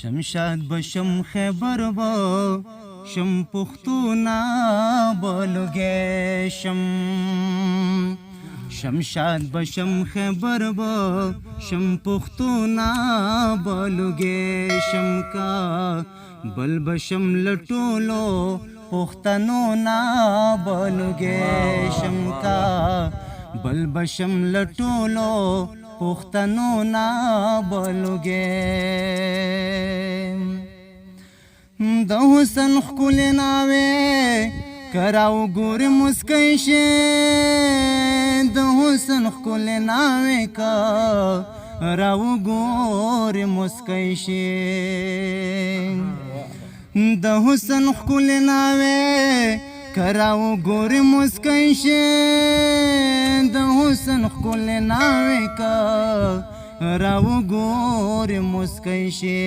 شمشاد بشم خیبر با شم پختونا بلوگه شم شمشاد بشم خیبر با شم پختونا بلوگه شم کا بل بشم لټولو پختنو نا بلوگه شم کا بل بشم لټولو پختنو نا بلوگه د حسن خکل ناوې کراو ګور مسکی شي د حسن خکل ناوې کراو ګور مسکی شي د حسن خکل ناوې کراو ګور مسکی شي د حسن خکل ناوې کراو ګور مسکی شي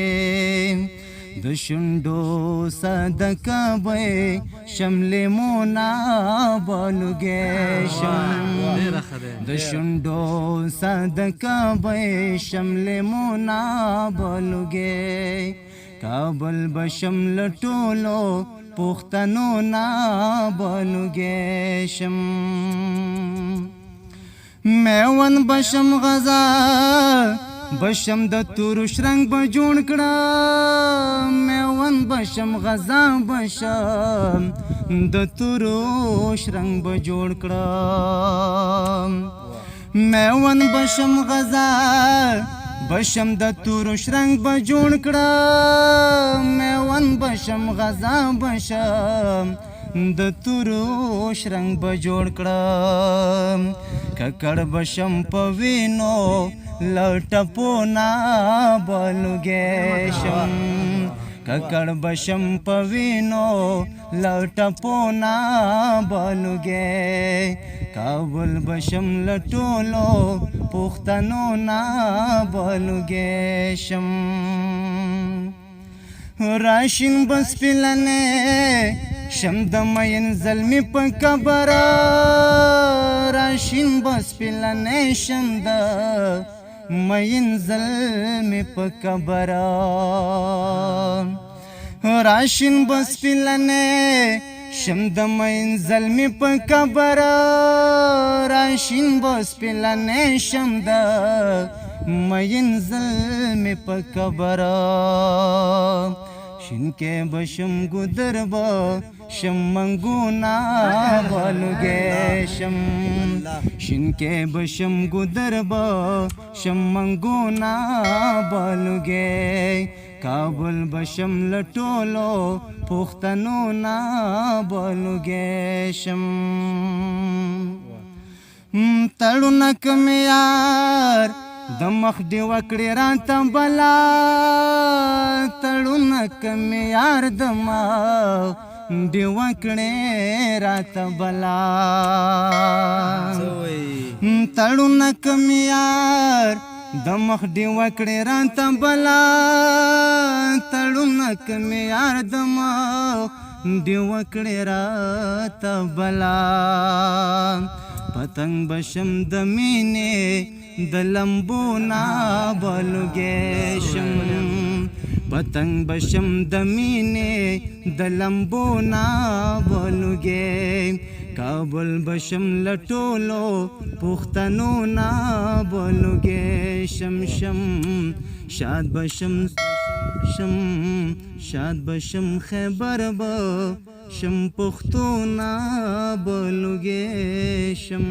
د شونډو صدقه به شمل مونا بلوگه شم د شونډو صدقه به شمل مونا بلوگه کابل بشم لټولو پختنو نا بلوگه شم میون بشم غزا بشم د تورش رنگ به جوړ کړه میون بشم غزا بشم د تورش رنگ به جوړ کړه میون بشم غزا بشم د تورش رنگ به جوړ کړه میون بشم غزا بشم د تورش رنگ به جوړ کړه ککړ بشم په وینو لټپو نا بلوگه شم ککړ بشم په وینو لټپو نا بلوگه کابل بشم لټولو پختنو نا بلوگه شم راشین بس پلنه شم د مین زلمی په کبره راشین بس پلنه شم د مین زلمی په کبره راشین بس پلنه شم د مین زلمی په کبره راشین بس پلنه شم د مین زلمی په کبره شنکه بشم گدر با شم منگونا بلوگه شم شنکه بشم گدر با شم منگونا بلوگه کابل بشم لټولو پختنو نا بلوگه شم تړونک می یار د مخ دی وکړې راته بلا تړونک می یار د مخ دی وکړې راته بلا تړونک می یار د مخ دی وکړې راته بلا تړونک می یار د مخ دی وکړې راته بلا پتنګ بشم د مینې د لمبو نا بلوگه شم پتنګ بشم د مینې د لمبو نا بلوگه کابل بشم لټولو پختنو نا بلوگه شم شم شاد بشم شم شاد بشم خیبر با شم پختو نا بلوگه شم